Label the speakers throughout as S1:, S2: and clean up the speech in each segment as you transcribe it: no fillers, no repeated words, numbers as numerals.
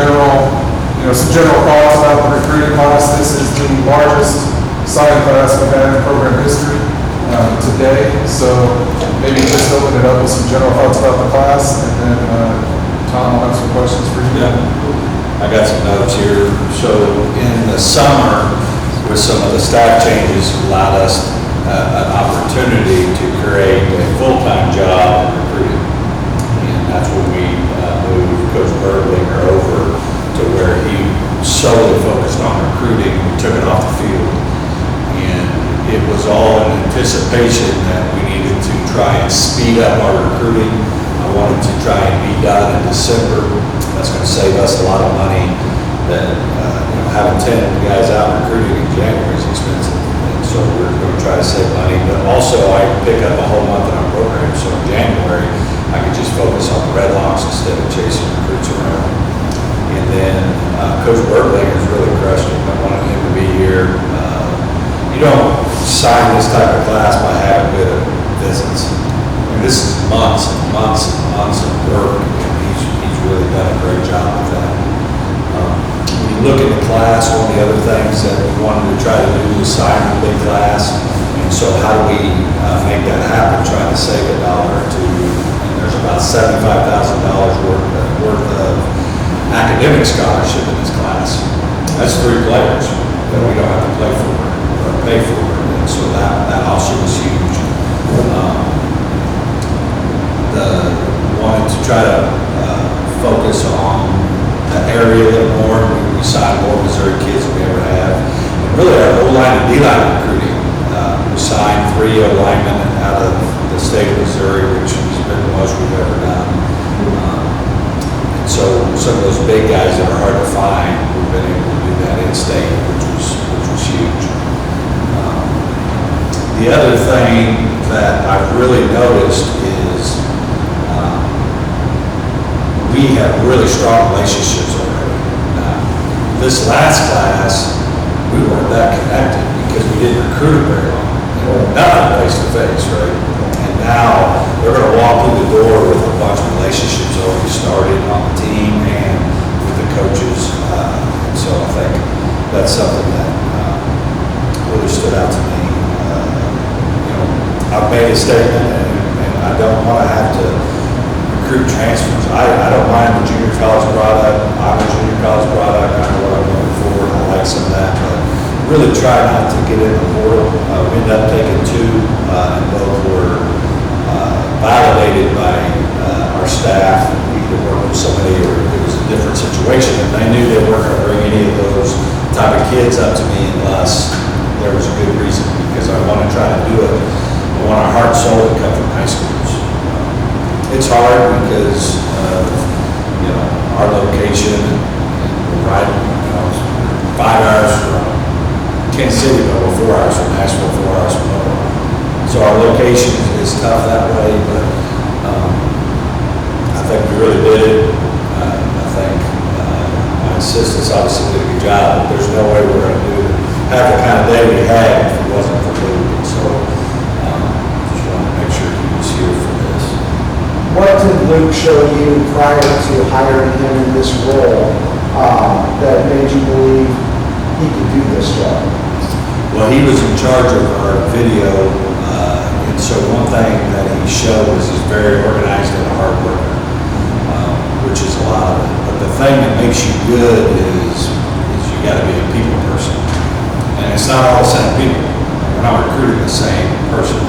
S1: some general thoughts about the recruiting class. This is the largest signing class we've had in program history today. So maybe just open it up with some general thoughts about the class, and then Tom will have some questions for you.
S2: I got some notes here. So in the summer, with some of the staff changes, allowed us an opportunity to create a full-time job in recruiting. And that's when we moved Coach Berblinger over to where he solely focused on recruiting. We took it off the field. And it was all in anticipation that we needed to try and speed up our recruiting. I wanted to try and be done in December. That's going to save us a lot of money. That having 10 guys out recruiting in January is expensive, and so we're going to try to save money. But also, I pick up a whole month in our program, so in January I could just focus on the Red Hawks instead of chasing recruits around. And then Coach Berblinger has really crushed it. I wanted him to be here. You don't sign this type of class by having good visits. I mean, this is months and months and months of work, and he's really done a great job with that. When you look at the class, one of the other things that we wanted to try to do was sign a big class. And so how do we make that happen? Trying to save $1 or $2. And there's about $75,000 worth of academic scholarship in this class. That's 3 players that we don't have to play for or pay for. And so that also was huge. Wanted to try to focus on the area a little more. We signed more Missouri kids than we ever have. And really our O-line and D-line recruiting. We signed 3 O-linemen out of the state of Missouri, which has been the most we've ever done. And so some of those big guys that are hard to find, we've been able to do that in-state, which was huge. The other thing that I've really noticed is we have really strong relationships already. This last class, we weren't that connected because we didn't recruit them very long. Nothing face to face, right? And now they're going to walk through the door with a bunch of relationships already started on the team and with the coaches. And so I think that's something that really stood out to me. I've made a statement, and I don't want to have to recruit transfers. I don't mind the junior college product. I'm a junior college product. I know what I'm looking for. I like some of that, but really try not to get in the portal. We ended up taking 2, and both were validated by our staff. We either worked with somebody or it was a different situation, and they knew they weren't going to bring any of those type of kids up to me unless there was a good reason, because I want to try to do it. I want our heart and soul to come from high schools. It's hard because of our location, and we're riding 5 hours from Kansas City, but we're 4 hours from Nashville, 4 hours from Oklahoma. So our location is tough that way, but I think we really did it. I think my assistants obviously did a good job, but there's no way we're going to have the kind of day we had if it wasn't for Luke. And so just wanted to make sure he was here for this.
S3: What did Luke show you prior to hiring him in this role that made you believe he could do this job?
S2: Well, he was in charge of our video, and so one thing that he showed was he's very organized and a hard worker, which is a lot of it. But the thing that makes you good is you got to be a people person, and it's not all the same people. We're not recruiting the same person.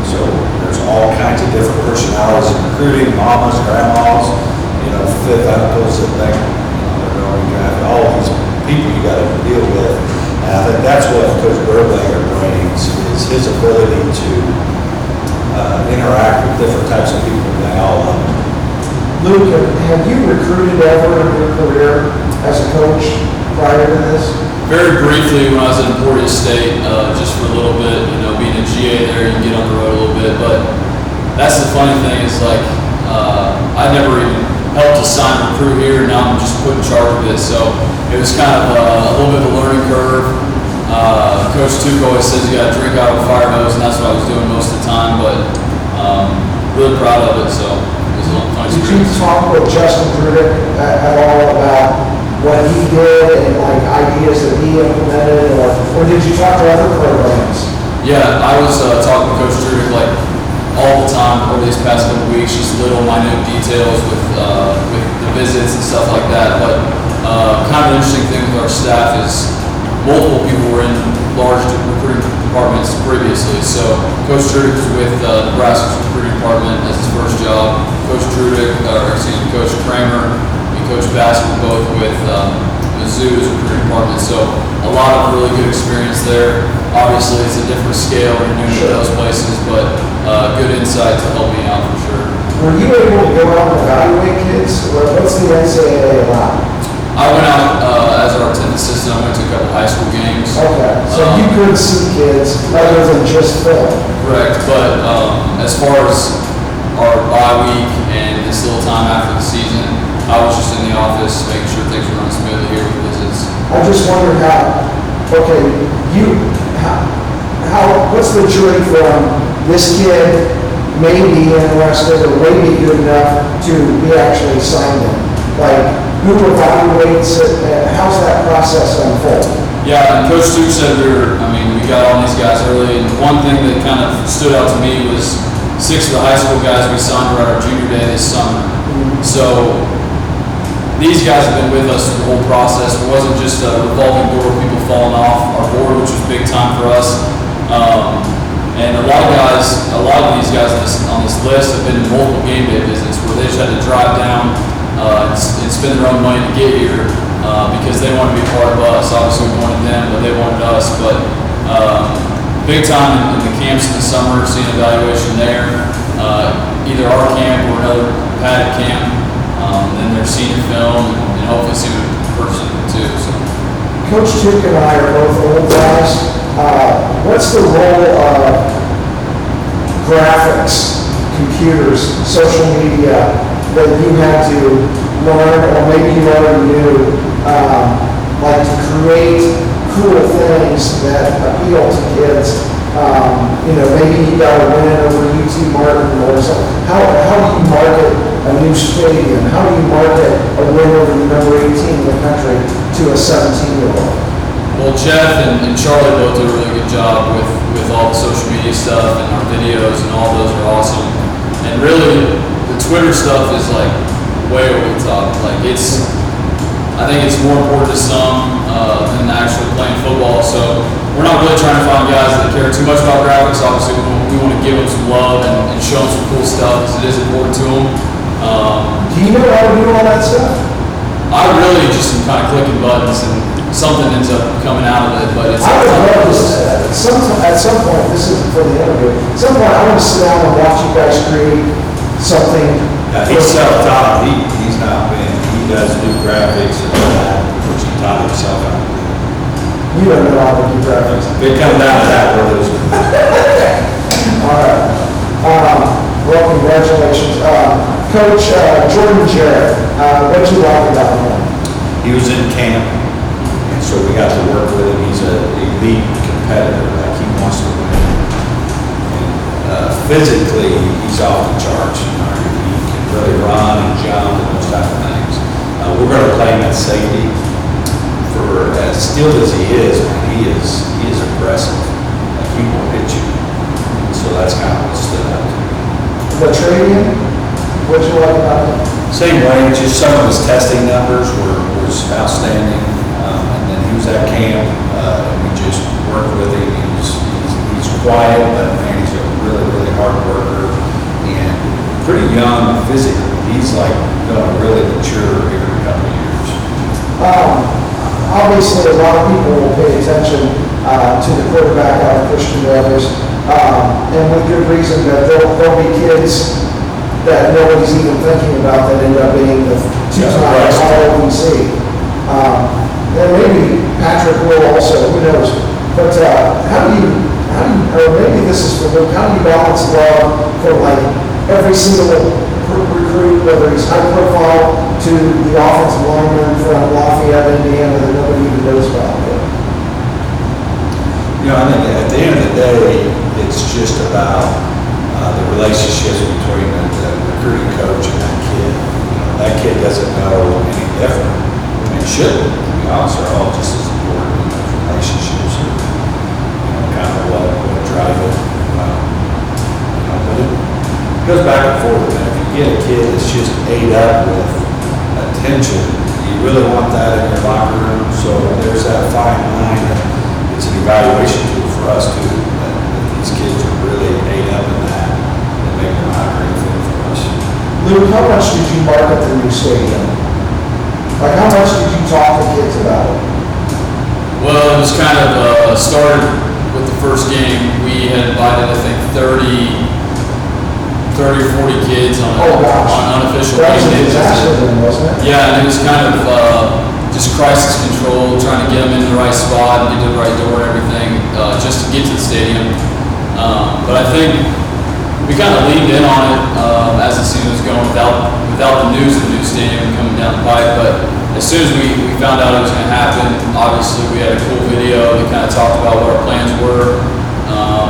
S2: So there's all kinds of different personalities in recruiting, mamas, grandmas, fifth uncles that think, all of these people you got to deal with. And I think that's what Coach Berblinger brings, is his ability to interact with different types of people, and they all love him.
S3: Luke, have you recruited ever in your career as a coach prior to this?
S4: Very briefly when I was at Emporia State, just for a little bit, being a GA there, you get on the road a little bit, but that's the funny thing is I never even helped assign a recruit here, now I'm just put in charge of it, so it was kind of a little bit of a learning curve. Coach Tuke always says you got to drink out of a fire hose, and that's what I was doing most of the time, but really proud of it, so it was a little fun
S3: experience. Did you talk with Justin Druitt at all about
S4: I was talking to Coach Drudick like all the time over these past couple weeks, just little minute details with the visits and stuff like that. But kind of an interesting thing with our staff is multiple people were in large recruiting departments previously. So Coach Drudick was with Nebraska's recruiting department as his first job. Coach Coach Kramer and Coach Bass were both with Mizzou's recruiting department. So a lot of really good experience there. Obviously, it's a different scale when you're new to those places, but good insight to help me out for sure.
S3: Were you able to go out and evaluate kids? What's the NCAA about?
S4: I went out as our 10th assistant. I went to a couple high school games.
S3: Okay, so you could see kids other than just film.
S4: Correct, but as far as our bye week and this little time after the season, I was just in the office making sure things were running smoothly here with visits.
S3: I just wondered what's the journey from this kid may be interested or may be good enough to be actually signed in? Like, who evaluates it, and how's that process unfold?
S4: Yeah, and Coach Duke said we got all these guys early, and one thing that kind of stood out to me was 6 of the high school guys we signed were at our junior day this summer. So these guys have been with us through the whole process. It wasn't just a revolving door of people falling off our board, which was big time for us. And a lot of these guys on this list have been in multiple game day visits where they just had to drive down and spend their own money to get here because they wanted to be part of us. Obviously, we wanted them, but they wanted us. But big time in the camps in the summer, seeing evaluation there, either our camp or another padded camp, then their senior film, and hopefully see them in person too. So.
S3: Coach Duke and I are both old guys. What's the role of graphics, computers, social media that you had to learn, or maybe you already knew, like to create cool things that appeal to kids? Maybe you got a win over UT Martin or something. How do you market a new stadium? How do you market a win over the number 18 in the country to a 17-year-old?
S4: Well, Jeff and Charlie both do a really good job with all the social media stuff and our videos, and all those are awesome. And really, the Twitter stuff is like way over the top. Like I think it's more important to some than actually playing football. So we're not really trying to find guys that care too much about graphics. Obviously, we want to give them some love and show them some cool stuff because it is important to them.
S3: Do you know how to do all that stuff?
S4: I really just am kind of clicking buttons and something ends up coming out of it. But it's
S3: I would love to, at some point, this isn't for the interview, at some point I want to sit down and watch you guys create something.
S2: He's self-taught. He's not been. He does do graphics and all that, which he taught himself how to do.
S3: You don't know how to do graphics.
S2: If it comes down to that, we're losing.
S3: All right. Well, congratulations. Coach Jordan Jarrett, what did you like about him?
S2: He was in camp, and so we got to work with him. He's an elite competitor. Like, he wants to win. And, physically, he's off the charts. He can really run and jump and those type of things. We're going to play him at safety. For as skilled as he is, he is aggressive. Like, he will hit you. And so that's kind of what stood out to me.
S3: The training, what did you like about him?
S2: Same way, just some of his testing numbers was outstanding. And then he was at camp, and we just worked with him. He's quiet, but man, he's a really, really hard worker and pretty young physically. He's like going to really mature here in a couple of years.
S3: Obviously, a lot of people will pay attention to the quarterback out of Christian Brothers, and with good reason. That there'll be kids that nobody's even thinking about that end up being the two-time All-OVC. And maybe Patrick will also, who knows? But how do you, or maybe this is for Luke, how do you balance love for like every single recruit, whether he's high profile, to the offensive lineman from Lafayette, Indiana, that nobody even knows about?
S2: I think at the end of the day, it's just about the relationships between the recruiting coach and that kid. That kid doesn't know any different. It shouldn't. We also are all just as important in those relationships. Kind of what drive it. But it goes back and forth, and if you get a kid that's just ate up with attention, you really want that in your locker room, so there's that fine line. It's an evaluation tool for us too, that these kids are really ate up in that, and make them not a great fit for us.
S3: Lou, how much did you market the new stadium? Like, how much did you talk to kids about it?
S4: Well, it was kind of started with the first game. We had invited, I think, 30 or 40 kids on unofficial
S3: That was a
S4: game days.
S3: disaster then, wasn't it?
S4: Yeah, and it was kind of just crisis control, trying to get them in the right spot and get to the right door and everything, just to get to the stadium. But I think we kind of leaned in on it as the season was going without the news of the new stadium coming down the pipe. But as soon as we found out it was going to happen, obviously we had a cool video that kind of talked about what our plans were.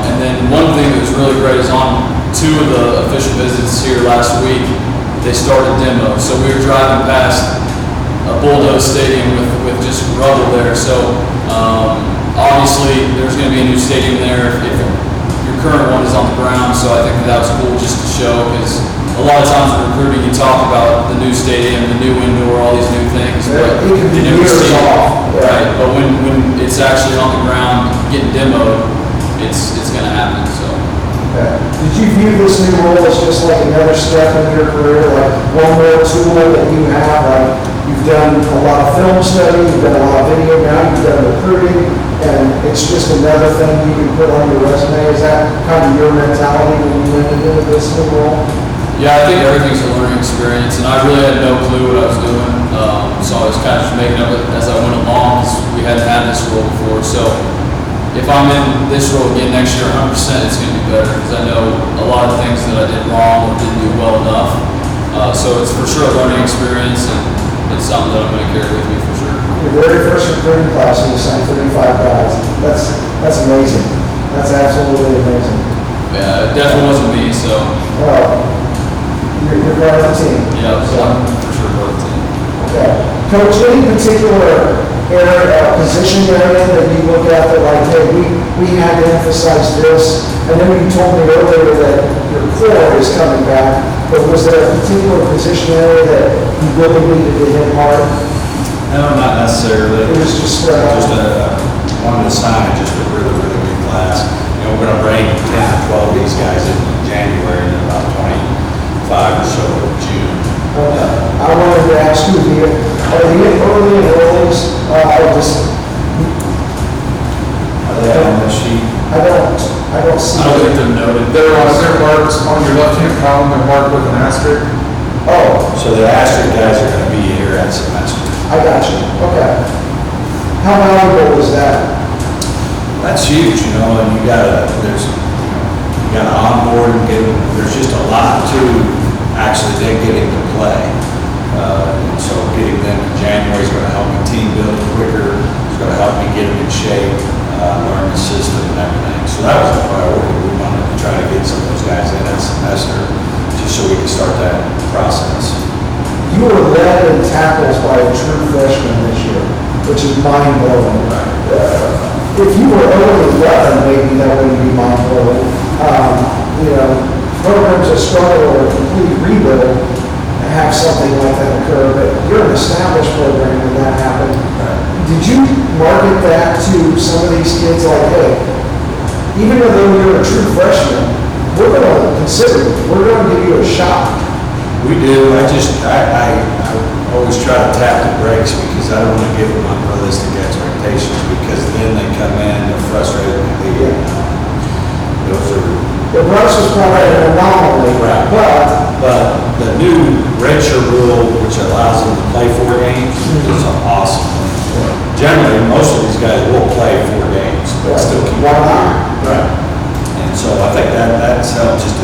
S4: And then one thing that was really great is on 2 of the official visits here last week, they started demo. So we were driving past a bulldozed stadium with just rubble there. So obviously there's going to be a new stadium there if your current one is on the ground. So I think that was cool just to show, because a lot of times in recruiting you talk about the new stadium, the new indoor, all these new things, but
S3: It could be
S4: you never
S3: years
S4: see it.
S3: off.
S4: Right, but when it's actually on the ground getting demoed, it's going to happen. So.
S3: Did you view this new role as just like another step in your career, like one more tool that you have? Like, you've done a lot of film study, you've done a lot of video, now you've done recruiting, and it's just another thing you can put on your resume. Is that kind of your mentality when you went into this new role?
S4: Yeah, I think everything's a learning experience, and I really had no clue what I was doing. So I was kind of just making up as I went along, because we hadn't had this role before. So if I'm in this role again next year, 100%, it's going to be better, because I know a lot of things that I did wrong or didn't do well enough. So it's for sure a learning experience, and it's something that I'm going to carry with me for sure.
S3: Your very first recruiting class, you signed 35 guys. That's amazing. That's absolutely amazing.
S4: Yeah, it definitely wasn't me, so
S3: Well, you're part of the team.
S4: yeah, so I'm for sure part of the team.
S3: Okay. Coach, any particular area, position area that you look at that like, hey, we had to emphasize this, and then you told me earlier that your core is coming back, but was there a particular position area that you really needed to hit hard?
S2: No, not necessarily.
S3: It was just spread out.
S2: Just wanted to sign just a really, really good class. You know, we're gonna bring 10 or 12 of these guys in January, and then about 25 or so in June.
S3: I wanted to ask you, are the early enrollees,
S2: Are they on the sheet?
S3: I don't see.
S4: I don't think they're noted.
S1: They're marked on your left-hand column, they're marked with an asterisk.
S3: Oh,
S2: So the asterisk guys are gonna be here at semester.
S3: I got you, okay. How valuable is that?
S2: That's huge, you know, and you gotta onboard and get them, there's just a lot to actually then getting to play. And so getting them in January is gonna help me team build quicker, it's gonna help me get them in shape, learn the system and everything. So that was a priority. We wanted to try to get some of those guys in that semester, just so we could start that process.
S3: You were led in tackles by a true freshman this year, which is mind-blowing. If you were over 11, maybe that wouldn't be mind-blowing. Programs that struggle or complete rebuild have something like that occur, but you're an established program when that happened. Did you market that to some of these kids like, hey, even though you're a true freshman, we're going to consider you, we're going to give you a shot?
S2: We do. I always try to tap the brakes, because I don't want to give them unrealistic expectations, because then they come in, they're frustrated and they leave. Those are.
S3: The Brush is probably an anomaly,
S2: Right. But the new redshirt rule, which allows them to play 4 games, is awesome. Generally, most of these guys will play 4 games, but still keep.
S3: Why not?
S2: Right. And so I think that's helped just to